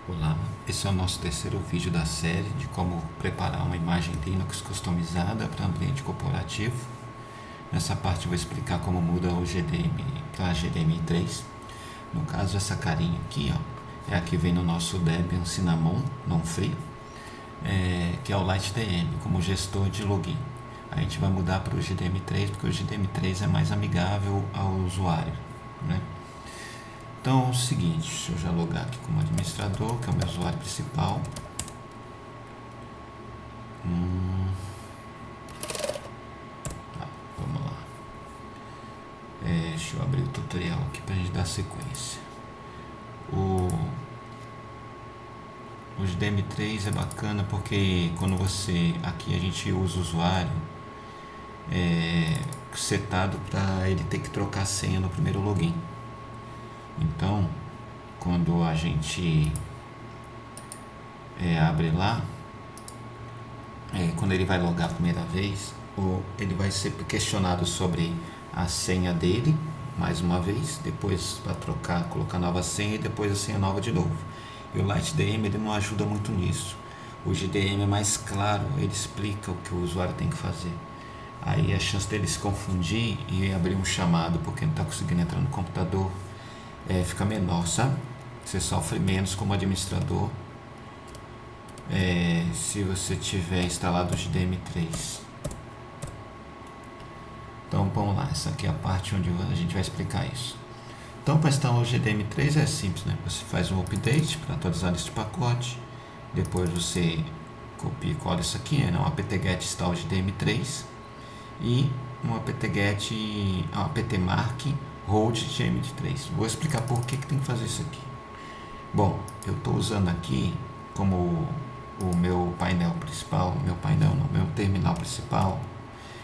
Olá, esse é o nosso terceiro vídeo da série de como preparar uma imagem Linux customizada para ambiente corporativo. Nessa parte eu vou explicar como muda o GDM para GDMI3. No caso, essa carinha aqui é a que vem no nosso Debian Cinnamon non-free, que é o LightDM, como gestor de login. A gente vai mudar para o GDM3 porque o GDM3 é mais amigável ao usuário, né? Então é o seguinte, deixa eu já logar aqui como administrador, que é o meu usuário principal. Vamos lá. Deixa eu abrir o tutorial aqui para a gente dar sequência. O GDM3 é bacana porque quando você, aqui a gente usa o usuário setado para ele ter que trocar a senha no primeiro login. Então, quando a gente abre lá, quando ele vai logar a primeira vez, ele vai ser questionado sobre a senha dele, mais uma vez, depois para trocar, colocar nova senha e depois a senha nova de novo. E o LightDM ele não ajuda muito nisso. O GDM é mais claro, ele explica o que o usuário tem que fazer. Aí a chance dele se confundir e abrir um chamado porque não está conseguindo entrar no computador fica menor, sabe? Você sofre menos como administrador se você tiver instalado o GDM3. Então vamos lá, essa aqui é a parte onde a gente vai explicar isso. Então para instalar o GDM3 é simples, né? Você faz um update para atualizar este pacote, depois você copia e cola isso aqui, um apt-get install GDM3 e um apt-get apt-mark hold GDM3. Vou explicar por que tem que fazer isso aqui. Bom, eu estou usando aqui como o meu painel principal, meu terminal principal,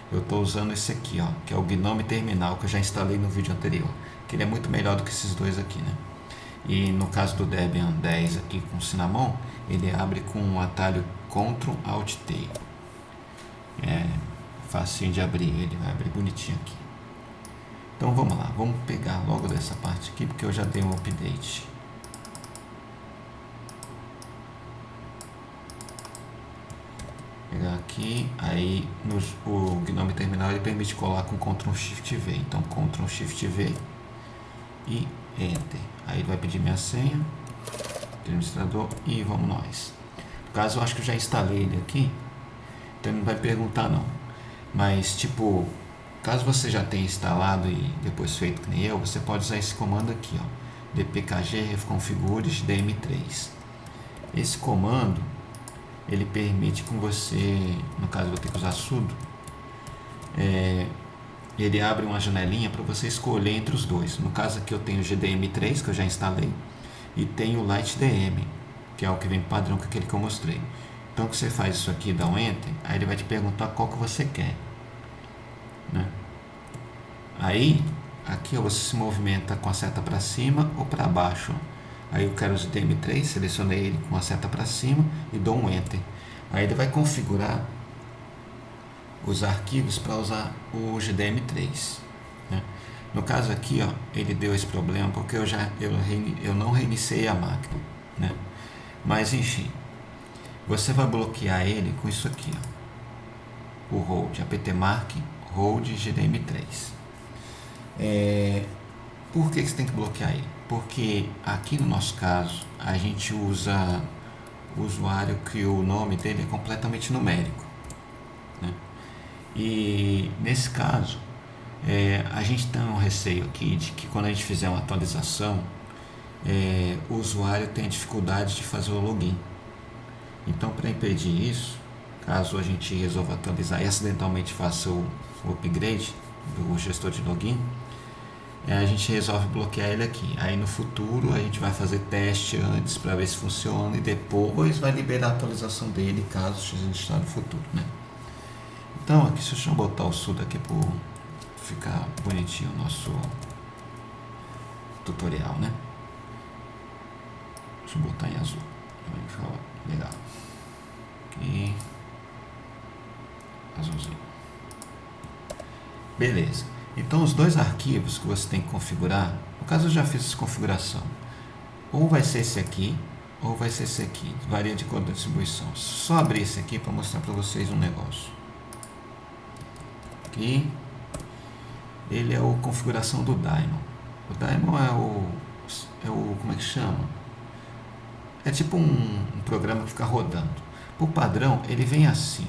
eu estou usando esse aqui, que é o Gnome Terminal, que eu já instalei no vídeo anterior, que ele é muito melhor do que esses dois aqui, né? E no caso do Debian 10 aqui com o Cinnamon, ele abre com o atalho Ctrl Alt T. É facinho de abrir, ele vai abrir bonitinho aqui. Então vamos lá, vamos pegar logo dessa parte aqui, porque eu já dei um update. Pegar aqui, aí o Gnome Terminal ele permite colar com Ctrl Shift V. Então Ctrl Shift V e Enter. Aí ele vai pedir minha senha, administrador, e vamos nós. No caso eu acho que eu já instalei ele aqui, então ele não vai perguntar não. Mas tipo, caso você já tenha instalado e depois feito que nem eu, você pode usar esse comando aqui, dpkg reconfigure GDM3. Esse comando ele permite com você, no caso eu vou ter que usar sudo, ele abre uma janelinha para você escolher entre os dois. No caso aqui eu tenho o GDM3 que eu já instalei e tenho o LightDM, que é o que vem padrão com aquele que eu mostrei. Então que você faz isso aqui, dá um enter, aí ele vai te perguntar qual que você quer, né? Aí aqui você se movimenta com a seta para cima ou para baixo. Aí eu quero o GDM3, selecionei ele com a seta para cima e dou um enter. Aí ele vai configurar os arquivos para usar o GDM3, né? No caso aqui, ele deu esse problema porque eu não reiniciei a máquina, né? Mas enfim, você vai bloquear ele com isso aqui, o hold, apt-mark hold GDM3. Por que você tem que bloquear ele? Porque aqui no nosso caso a gente usa o usuário que o nome dele é completamente numérico, né? E nesse caso a gente tem um receio aqui de que quando a gente fizer uma atualização o usuário tenha dificuldade de fazer o login. Então para impedir isso, caso a gente resolva atualizar e acidentalmente faça o upgrade do gestor de login, a gente resolve bloquear ele aqui. Aí no futuro a gente vai fazer teste antes para ver se funciona e depois vai liberar a atualização dele caso a gente está no futuro, né? Então aqui, deixa eu botar o sudo aqui para ficar bonitinho o nosso tutorial, né? Deixa eu botar em azul, vai ficar legal. Aqui, azulzinho. Beleza. Então os dois arquivos que você tem que configurar, no caso eu já fiz essa configuração, ou vai ser esse aqui, ou vai ser esse aqui, varia de acordo com a distribuição. Só abrir esse aqui para mostrar para vocês um negócio. Aqui, ele é a configuração do Daemon. O Daemon é o como é que chama? É tipo um programa que fica rodando. Por padrão, ele vem assim,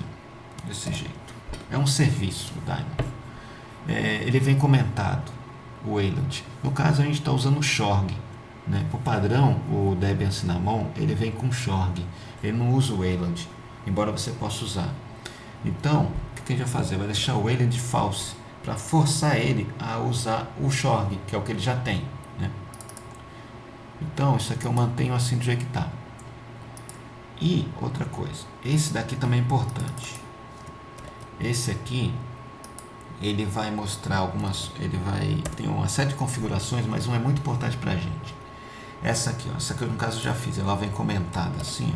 desse jeito. É um serviço, o Daemon. Ele vem comentado, o Wayland. No caso, a gente está usando o Shorg. Né? Por padrão, o Debian Cinnamon, ele vem com Shorg. Ele não usa o Wayland, embora você possa usar. Então, o que a gente vai fazer? Vai deixar o Wayland false, para forçar ele a usar o Shorg, que é o que ele já tem. Né? Então, isso aqui eu mantenho assim do jeito que está. E outra coisa, esse daqui também é importante. Esse aqui, ele vai mostrar algumas, tem uma série de configurações, mas uma é muito importante pra gente. Essa aqui eu no caso já fiz, ela vem comentada assim,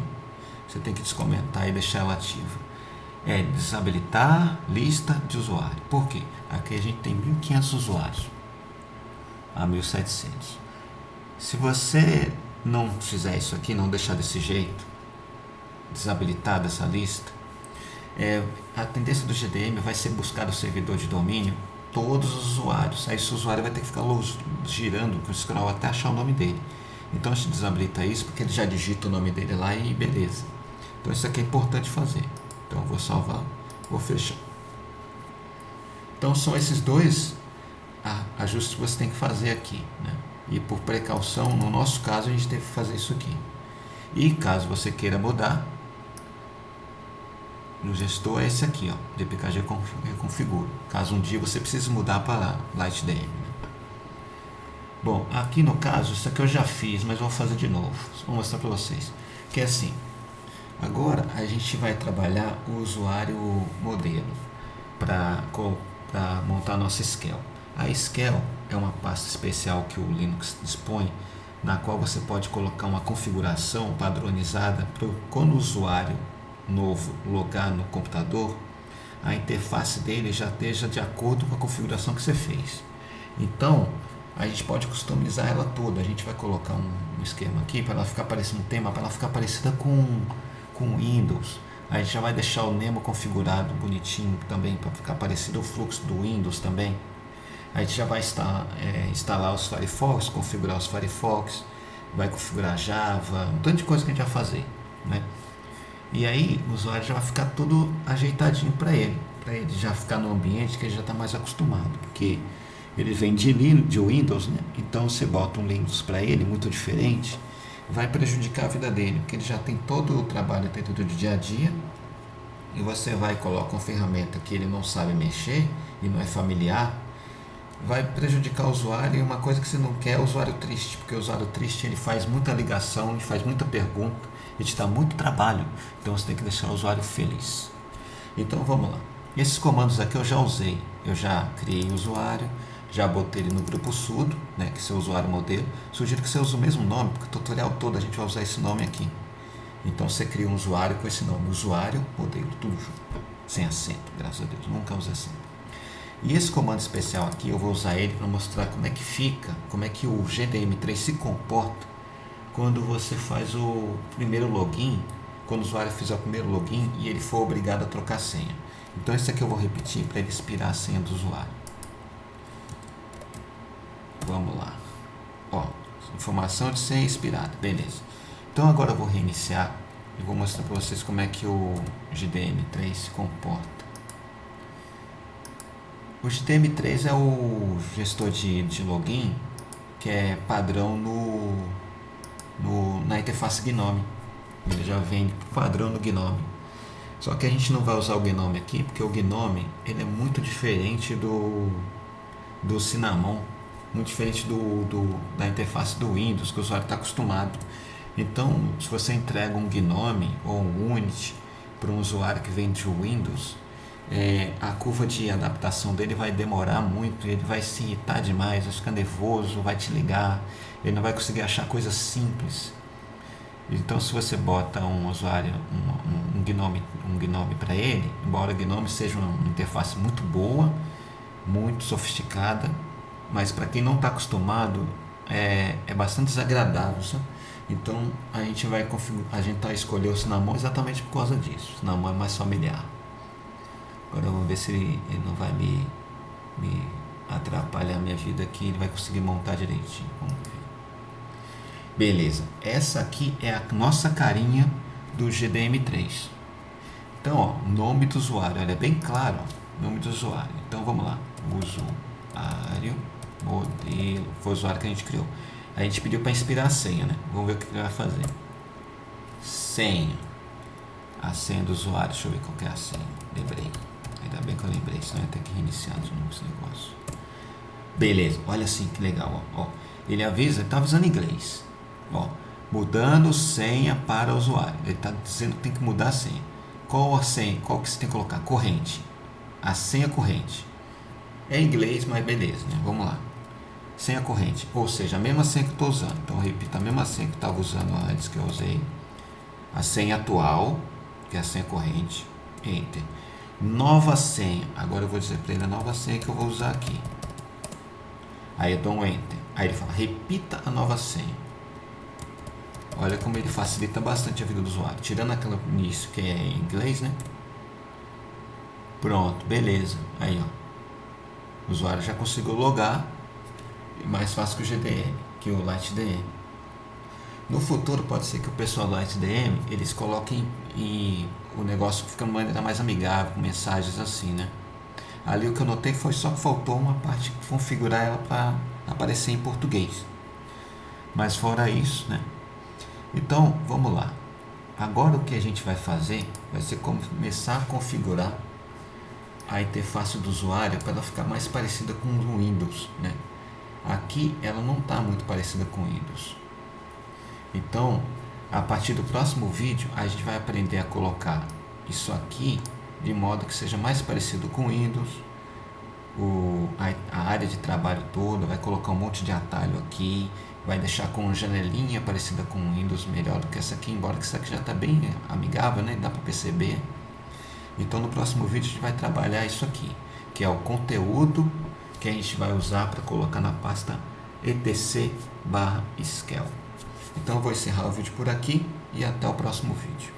você tem que descomentar e deixar ela ativa. É desabilitar lista de usuário. Por quê? Aqui a gente tem 1.500 usuários a 1.700. Se você não fizer isso aqui, não deixar desse jeito, desabilitar dessa lista, a tendência do GDM vai ser buscar o servidor de domínio todos os usuários. Aí esse usuário vai ter que ficar girando com o scroll até achar o nome dele. Então a gente desabilita isso porque ele já digita o nome dele lá e beleza. Então isso aqui é importante fazer. Então eu vou salvar, vou fechar. Então são esses dois ajustes que você tem que fazer aqui, né? E por precaução, no nosso caso, a gente teve que fazer isso aqui. E caso você queira mudar, no gestor é esse aqui, ó, dpkg reconfiguro. Caso um dia você precise mudar para LightDM. Né? Bom, aqui no caso, isso aqui eu já fiz, mas vou fazer de novo. Vou mostrar para vocês. Que é assim, agora a gente vai trabalhar o usuário modelo para montar nossa Shell. A Shell é uma pasta especial que o Linux dispõe, na qual você pode colocar uma configuração padronizada para quando o usuário novo logar no computador, a interface dele já esteja de acordo com a configuração que você fez. Então, a gente pode customizar ela toda. A gente vai colocar um esquema aqui para ela ficar parecendo um tema, para ela ficar parecida com Windows. A gente já vai deixar o Nemo configurado bonitinho também, para ficar parecido o fluxo do Windows também. A gente já vai instalar os Firefox, configurar os Firefox, vai configurar Java, um tanto de coisa que a gente vai fazer, né? E aí o usuário já vai ficar tudo ajeitadinho para ele já ficar no ambiente que ele já está mais acostumado, porque ele vem de Windows, né? Então você bota um Linux para ele muito diferente, vai prejudicar a vida dele, porque ele já tem todo o trabalho dentro do dia a dia, e você vai colocar uma ferramenta que ele não sabe mexer e não é familiar, vai prejudicar o usuário. E uma coisa que você não quer é o usuário triste, porque o usuário triste ele faz muita ligação, ele faz muita pergunta, ele te dá muito trabalho, então você tem que deixar o usuário feliz. Então vamos lá, esses comandos aqui eu já usei, eu já criei o usuário, já botei ele no grupo sudo, né, que é seu usuário modelo. Sugiro que você use o mesmo nome, porque o tutorial todo a gente vai usar esse nome aqui. Então você cria um usuário com esse nome, usuário modelo, tudo junto, sem acento, graças a Deus, nunca usei acento. E esse comando especial aqui eu vou usar ele para mostrar como é que fica, como é que o GDM3 se comporta quando você faz o primeiro login, quando o usuário fizer o primeiro login e ele for obrigado a trocar a senha. Então esse aqui eu vou repetir para ele expirar a senha do usuário. Vamos lá. Ó, informação de senha expirada, beleza. Então agora eu vou reiniciar e vou mostrar para vocês como é que o GDM3 se comporta. O GDM3 é o gestor de login que é padrão na interface GNOME. Ele já vem padrão no GNOME. Só que a gente não vai usar o GNOME aqui, porque o GNOME ele é muito diferente do Cinnamon, muito diferente da interface do Windows, que o usuário está acostumado. Então, se você entrega um GNOME ou um Unity para um usuário que vem de Windows, a curva de adaptação dele vai demorar muito, ele vai se irritar demais, vai ficar nervoso, vai te ligar, ele não vai conseguir achar coisas simples. Então, se você bota um usuário, um GNOME para ele, embora o GNOME seja uma interface muito boa, muito sofisticada, mas para quem não está acostumado, é bastante desagradável, sabe? Então a gente vai configurar, a gente vai escolher o Cinnamon exatamente por causa disso. O Cinnamon é mais familiar. Agora vamos ver se ele não vai me atrapalhar a minha vida aqui, ele vai conseguir montar direitinho. Vamos ver. Beleza, essa aqui é a nossa carinha do GDM3. Então, ó, nome do usuário, olha, é bem claro, ó, nome do usuário. Então vamos lá, usuário, modelo, foi o usuário que a gente criou. A gente pediu para inspirar a senha, né? Vamos ver o que ele vai fazer. Senha. A senha do usuário, deixa eu ver qual que é a senha. Lembrei. Ainda bem que eu lembrei, senão eu ia ter que reiniciar de novo esse negócio. Beleza, olha assim que legal, ó. Ele avisa, ele está avisando em inglês. Ó, mudando senha para o usuário. Ele está dizendo que tem que mudar a senha. Qual a senha? Qual que você tem que colocar? Corrente. A senha corrente. É em inglês, mas beleza, né? Vamos lá. Senha corrente, ou seja, a mesma senha que eu estou usando. Então, eu repito a mesma senha que eu estava usando antes, que eu usei. A senha atual, que é a senha corrente. Enter. Nova senha. Agora eu vou dizer para ele a nova senha que eu vou usar aqui. Aí eu dou um Enter. Aí ele fala, repita a nova senha. Olha como ele facilita bastante a vida do usuário. Tirando aquela início que é em inglês, né? Pronto, beleza. Aí, ó. O usuário já conseguiu logar. Mais fácil que o GDM, que o LightDM. No futuro pode ser que o pessoal do LightDM eles coloquem o negócio fica de maneira mais amigável, com mensagens assim, né? Ali o que eu notei foi só que faltou uma parte de configurar ela para aparecer em português. Mas fora isso, né? Então, vamos lá. Agora o que a gente vai fazer vai ser começar a configurar a interface do usuário para ela ficar mais parecida com o Windows, né? Aqui ela não está muito parecida com o Windows. Então, a partir do próximo vídeo, a gente vai aprender a colocar isso aqui de modo que seja mais parecido com o Windows. A área de trabalho toda, vai colocar um monte de atalho aqui, vai deixar com uma janelinha parecida com o Windows melhor do que essa aqui, embora que essa aqui já está bem amigável, né? Dá para perceber. Então no próximo vídeo a gente vai trabalhar isso aqui, que é o conteúdo que a gente vai usar para colocar na pasta etc/scale. Então eu vou encerrar o vídeo por aqui e até o próximo vídeo.